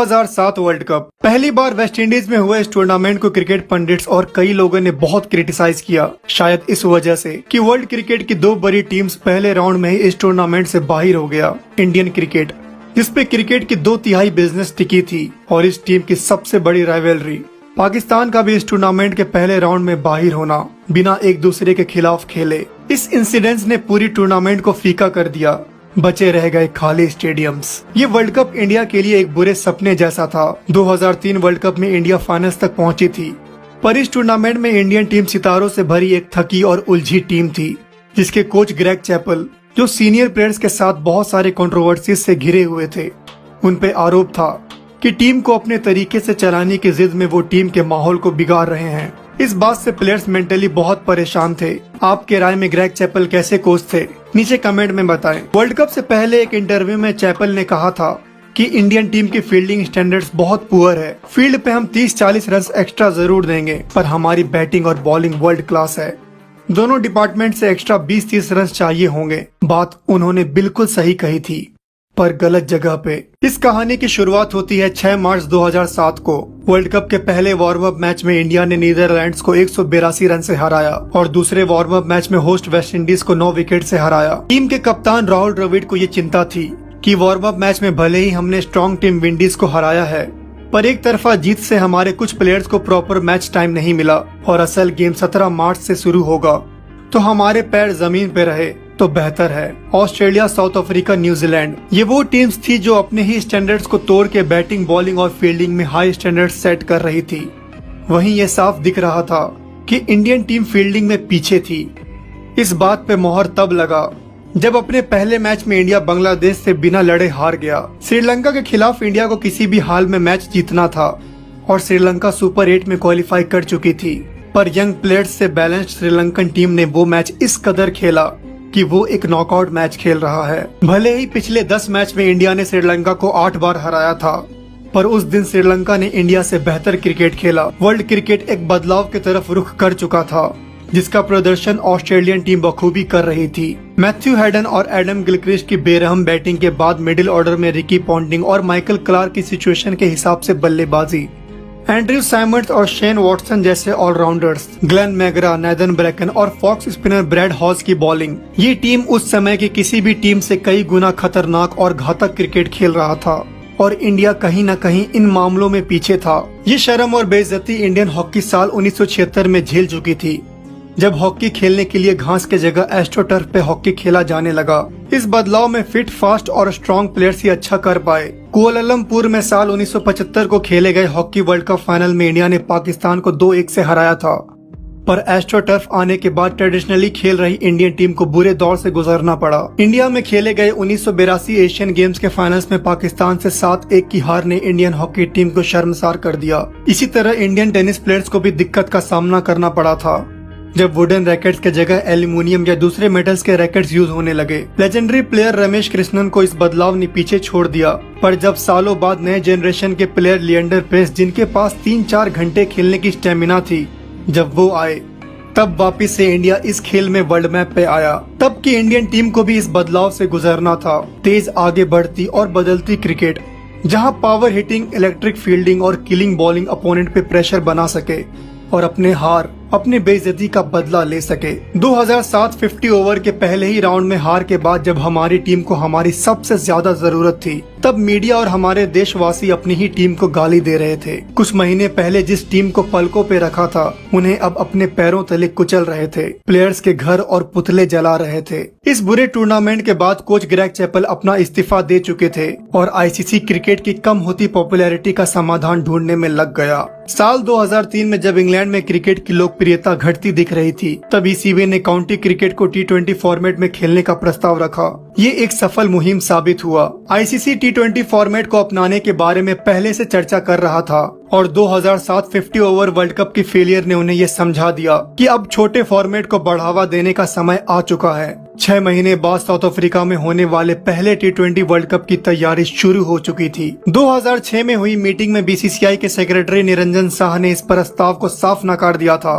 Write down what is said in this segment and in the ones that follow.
2007 world cup पहली बार West Indies में हुए इस टूर्नामेंट को क्रिकेट पंडित्स और कई लोगों ने बहुत क्रिटिसाइज किया, शायद इस वजह से कि वर्ल्ड क्रिकेट की दो बड़ी टीम्स पहले राउंड में ही इस टूर्नामेंट से बाहर हो गया। इंडियन क्रिकेट, जिसपे क्रिकेट की 2/3 बिजनेस टिकी थी, और इस टीम की सबसे बड़ी राइवलरी पाकिस्तान का भी इस टूर्नामेंट के पहले राउंड में बाहर होना बिना एक दूसरे के खिलाफ खेले। इस इंसिडेंस ने पूरी टूर्नामेंट को फीका कर दिया, बचे रह गए खाली स्टेडियम्स। ये वर्ल्ड कप इंडिया के लिए एक बुरे सपने जैसा था। 2003 वर्ल्ड कप में इंडिया फाइनल्स तक पहुंची थी, पर इस टूर्नामेंट में इंडियन टीम सितारों से भरी एक थकी और उलझी टीम थी, जिसके कोच ग्रेग चैपल, जो सीनियर प्लेयर्स के साथ बहुत सारे कंट्रोवर्सीज से घिरे हुए थे, उन पे आरोप था कि टीम को अपने तरीके से चलाने की जिद में वो टीम के माहौल को बिगाड़ रहे हैं। इस बात से प्लेयर्स मेंटली बहुत परेशान थे। आपके राय में ग्रेग चैपल कैसे कोच थे? नीचे कमेंट में बताएं। वर्ल्ड कप से पहले एक इंटरव्यू में चैपल ने कहा था कि इंडियन टीम की फील्डिंग स्टैंडर्ड्स बहुत पुअर है। फील्ड पे हम 30-40 रन एक्स्ट्रा जरूर देंगे, पर हमारी बैटिंग और बॉलिंग वर्ल्ड क्लास है। दोनों डिपार्टमेंट से एक्स्ट्रा 20-30 रन चाहिए होंगे। बात उन्होंने बिल्कुल सही कही थी, पर गलत जगह पे। इस कहानी की शुरुआत होती है 6 मार्च 2007 को। वर्ल्ड कप के पहले वार्म अप मैच में इंडिया ने नीदरलैंड्स को 182 रन से हराया और दूसरे वार्म अप मैच में होस्ट वेस्टइंडीज को 9 विकेट से हराया। टीम के कप्तान राहुल द्रविड़ को ये चिंता थी कि वार्म अप मैच में भले ही हमने स्ट्रॉन्ग टीम विंडीज को हराया है, पर एक तरफा जीत से हमारे कुछ प्लेयर्स को प्रॉपर मैच टाइम नहीं मिला और असल गेम 17 मार्च से शुरू होगा, तो हमारे पैर जमीन पे रहे तो बेहतर है। ऑस्ट्रेलिया, साउथ अफ्रीका, न्यूजीलैंड, ये वो टीम्स थी जो अपने ही स्टैंडर्ड्स को तोड़ के बैटिंग, बॉलिंग और फील्डिंग में हाई स्टैंडर्ड्स सेट कर रही थी। वहीं ये साफ दिख रहा था कि इंडियन टीम फील्डिंग में पीछे थी। इस बात पे मोहर तब लगा जब अपने पहले मैच में इंडिया बांग्लादेश से बिना लड़े हार गया। श्रीलंका के खिलाफ इंडिया को किसी भी हाल में मैच जीतना था और श्रीलंका सुपर 8 में क्वालिफाई कर चुकी थी, पर यंग प्लेयर्स से बैलेंस्ड श्रीलंकन टीम ने वो मैच इस कदर खेला कि वो एक नॉकआउट मैच खेल रहा है। भले ही पिछले 10 मैच में इंडिया ने श्रीलंका को 8 बार हराया था, पर उस दिन श्रीलंका ने इंडिया से बेहतर क्रिकेट खेला। वर्ल्ड क्रिकेट एक बदलाव की तरफ रुख कर चुका था, जिसका प्रदर्शन ऑस्ट्रेलियन टीम बखूबी कर रही थी। मैथ्यू हेडन और एडम गिलक्रिस्ट की बेरहम बैटिंग के बाद मिडिल ऑर्डर में रिकी पॉन्टिंग और माइकल क्लार्क की सिचुएशन के हिसाब से बल्लेबाजी, एंड्रयू साइमंड्स और शेन वॉटसन जैसे allrounders, Glenn McGrath, Nathan Bracon और फॉक्स स्पिनर ब्रैड हॉज की बॉलिंग, ये टीम उस समय की किसी भी टीम से कई गुना खतरनाक और घातक क्रिकेट खेल रहा था, और इंडिया कहीं न कहीं इन मामलों में पीछे था। ये शर्म और बेइज्जती इंडियन हॉकी साल 1976 में झेल चुकी थी, जब हॉकी खेलने के लिए घास के जगह एस्ट्रोटर्फ पे हॉकी खेला जाने लगा। इस बदलाव में फिट, फास्ट और स्ट्रॉन्ग प्लेयर्स ही अच्छा कर पाए। कुआलालंपुर में साल 1975 को खेले गए हॉकी वर्ल्ड कप फाइनल में इंडिया ने पाकिस्तान को 2-1 से हराया था, पर एस्ट्रोटर्फ आने के बाद ट्रेडिशनली खेल रही इंडियन टीम को बुरे दौर से गुजरना पड़ा। इंडिया में खेले गए 1982 एशियन गेम्स के फाइनल्स में पाकिस्तान से 7-1 की हार ने इंडियन हॉकी टीम को शर्मसार कर दिया। इसी तरह इंडियन टेनिस प्लेयर्स को भी दिक्कत का सामना करना पड़ा था, जब वुडन रैकेट्स के जगह एल्यूमिनियम या दूसरे मेटल्स के रैकेट्स यूज होने लगे। लेजेंडरी प्लेयर रमेश कृष्णन को इस बदलाव ने पीछे छोड़ दिया, पर जब सालों बाद नए जनरेशन के प्लेयर लिएंडर पेस, जिनके पास 3-4 घंटे खेलने की स्टेमिना थी, जब वो आए, तब वापिस से इंडिया इस खेल में वर्ल्ड मैप पे आया। तब की इंडियन टीम को भी इस बदलाव से गुजरना था। तेज आगे बढ़ती और बदलती क्रिकेट, जहाँ पावर हिटिंग, इलेक्ट्रिक फील्डिंग और किलिंग बॉलिंग अपोनेंट पे प्रेशर बना सके और अपने बेइज्जती का बदला ले सके। 2007 50 ओवर के पहले ही राउंड में हार के बाद जब हमारी टीम को हमारी सबसे ज्यादा जरूरत थी, तब मीडिया और हमारे देशवासी अपनी ही टीम को गाली दे रहे थे। कुछ महीने पहले जिस टीम को पलकों पे रखा था, उन्हें अब अपने पैरों तले कुचल रहे थे। प्लेयर्स के घर और पुतले जला रहे थे। इस बुरे टूर्नामेंट के बाद कोच ग्रेग चैपल अपना इस्तीफा दे चुके थे और आईसीसी क्रिकेट की कम होती पॉपुलैरिटी का समाधान ढूंढने में लग गया। साल 2003 में जब इंग्लैंड में क्रिकेट की लोकप्रियता घटती दिख रही थी, तब ईसीबी ने काउंटी क्रिकेट को T20 फॉर्मेट में खेलने का प्रस्ताव रखा। ये एक सफल मुहिम साबित हुआ। आईसीसी T20 फॉर्मेट को अपनाने के बारे में पहले से चर्चा कर रहा था, और 2007 50 ओवर वर्ल्ड कप की फेलियर ने उन्हें ये समझा दिया कि अब छोटे फॉर्मेट को बढ़ावा देने का समय आ चुका है। 6 महीने बाद साउथ अफ्रीका में होने वाले पहले T20 वर्ल्ड कप की तैयारी शुरू हो चुकी थी। 2006 में हुई मीटिंग में बीसीसीआई के सेक्रेटरी निरंजन शाह ने इस प्रस्ताव को साफ नकार दिया था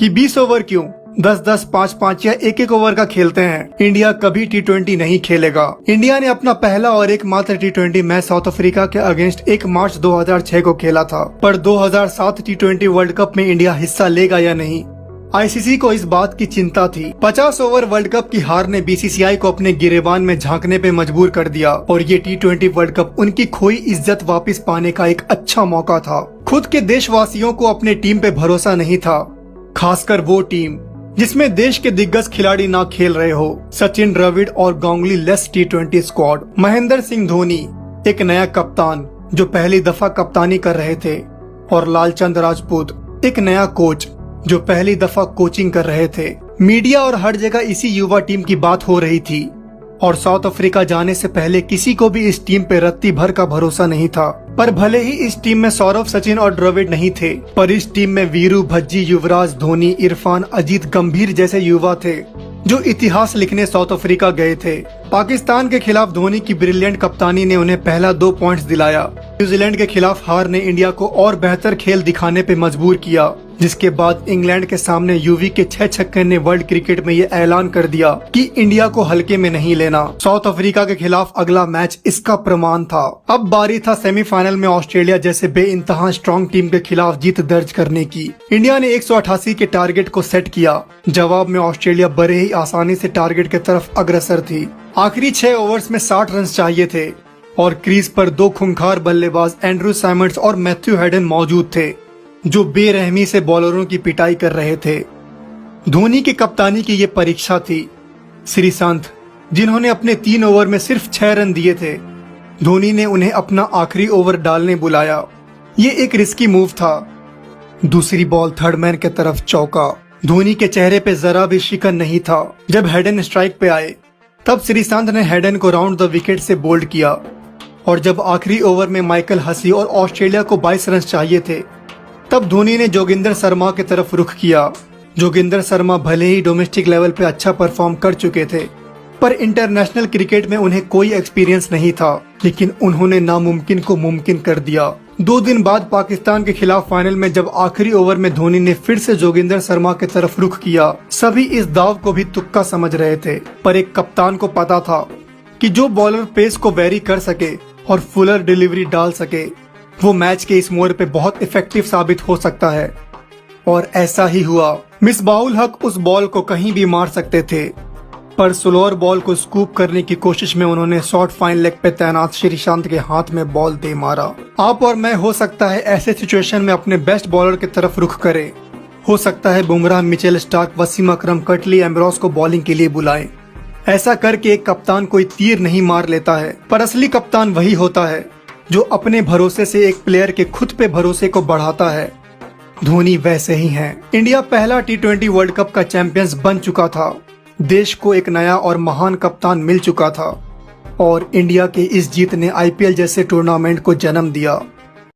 कि 20 ओवर क्यों, 10-10, 5-5 या 1-1 ओवर का खेलते हैं। इंडिया कभी T20 नहीं खेलेगा। इंडिया ने अपना पहला और एकमात्र T20 मैच साउथ अफ्रीका के अगेंस्ट 1 मार्च 2006 को खेला था, पर 2007 T20 वर्ल्ड कप में इंडिया हिस्सा लेगा या नहीं, आईसीसी को इस बात की चिंता थी। 50 ओवर वर्ल्ड कप की हार ने बीसीसीआई को अपने गिरेबान में झांकने पे मजबूर कर दिया और ये T20 वर्ल्ड कप उनकी खोई इज्जत वापस पाने का एक अच्छा मौका था। खुद के देशवासियों को अपने टीम पे भरोसा नहीं था, खासकर वो टीम जिसमें देश के दिग्गज खिलाड़ी ना खेल रहे हो। सचिन, द्रविड़ और Ganguly less T20 squad. Mahendra Singh Dhoni एक नया कप्तान जो पहली दफा कप्तानी कर रहे थे, और लालचंद राजपूत एक नया कोच जो पहली दफा कोचिंग कर रहे थे। मीडिया और हर जगह इसी युवा टीम की बात हो रही थी, और साउथ अफ्रीका जाने से पहले किसी को भी इस टीम पे रत्ती भर का भरोसा नहीं था। पर भले ही इस टीम में सौरव, सचिन और द्रविड़ नहीं थे, पर इस टीम में वीरू, भज्जी, युवराज, धोनी, इरफान, अजीत गंभीर जैसे युवा थे जो इतिहास लिखने साउथ अफ्रीका गए थे। पाकिस्तान के खिलाफ धोनी की ब्रिलियंट कप्तानी ने उन्हें पहला 2 पॉइंट्स दिलाया। न्यूजीलैंड के खिलाफ हार ने इंडिया को और बेहतर खेल दिखाने पे मजबूर किया, जिसके बाद इंग्लैंड के सामने यूवी के 6 छक्के ने वर्ल्ड क्रिकेट में ये ऐलान कर दिया कि इंडिया को हल्के में नहीं लेना। साउथ अफ्रीका के खिलाफ अगला मैच इसका प्रमाण था। अब बारी था सेमीफाइनल में ऑस्ट्रेलिया जैसे बेइंतहा स्ट्रॉन्ग टीम के खिलाफ जीत दर्ज करने की। इंडिया ने 188 के टारगेट को सेट किया। जवाब में ऑस्ट्रेलिया बड़े ही आसानी से टारगेट की तरफ अग्रसर थी। आखिरी 6 ओवर्स में 60 रन चाहिए थे और क्रीज पर 2 खूंखार बल्लेबाज एंड्रू साइमंड्स और मैथ्यू हेडन मौजूद थे जो बेरहमी से बॉलरों की पिटाई कर रहे थे। धोनी की कप्तानी की ये परीक्षा थी। श्रीसंत, जिन्होंने अपने 3 ओवर में सिर्फ 6 रन दिए थे, धोनी ने उन्हें अपना आखिरी ओवर डालने बुलाया। ये एक रिस्की मूव था। दूसरी बॉल थर्ड मैन के तरफ चौका। धोनी के चेहरे पे जरा भी शिकन नहीं था। जब हेडन स्ट्राइक पे आए तब श्रीसंत ने हेडन को राउंड द विकेट से बोल्ड किया, और जब आखिरी ओवर में माइकल हसी और ऑस्ट्रेलिया को 22 रन चाहिए थे तब धोनी ने जोगिंदर शर्मा की तरफ रुख किया। जोगिंदर शर्मा भले ही डोमेस्टिक लेवल पे अच्छा परफॉर्म कर चुके थे, पर इंटरनेशनल क्रिकेट में उन्हें कोई एक्सपीरियंस नहीं था, लेकिन उन्होंने नामुमकिन को मुमकिन कर दिया। 2 दिन बाद पाकिस्तान के खिलाफ फाइनल में जब आखिरी ओवर में धोनी ने फिर से जोगिंदर शर्मा की तरफ रुख किया, सभी इस दाव को भी तुक्का समझ रहे थे, पर एक कप्तान को पता था कि जो बॉलर पेस को वेरी कर सके और फुलर डिलीवरी डाल सके, वो मैच के इस मोड़ पे बहुत इफेक्टिव साबित हो सकता है। और ऐसा ही हुआ। मिसबाउल हक उस बॉल को कहीं भी मार सकते थे, पर स्लोअर बॉल को स्कूप करने की कोशिश में उन्होंने शॉर्ट फाइन लेग पे तैनात श्रीशांत के हाथ में बॉल दे मारा। आप और मैं हो सकता है ऐसे सिचुएशन में अपने बेस्ट बॉलर की तरफ रुख करें। हो सकता है बुमराह, मिचेल स्टार्क, वसीम अकरम, कटली, एम्ब्रोस को बॉलिंग के लिए बुलाएं। ऐसा करके एक कप्तान कोई तीर नहीं मार लेता है, पर असली कप्तान वही होता है जो अपने भरोसे से एक प्लेयर के खुद पे भरोसे को बढ़ाता है। धोनी वैसे ही हैं। इंडिया पहला T20 वर्ल्ड कप का चैंपियंस बन चुका था। देश को एक नया और महान कप्तान मिल चुका था, और इंडिया की इस जीत ने IPL जैसे टूर्नामेंट को जन्म दिया।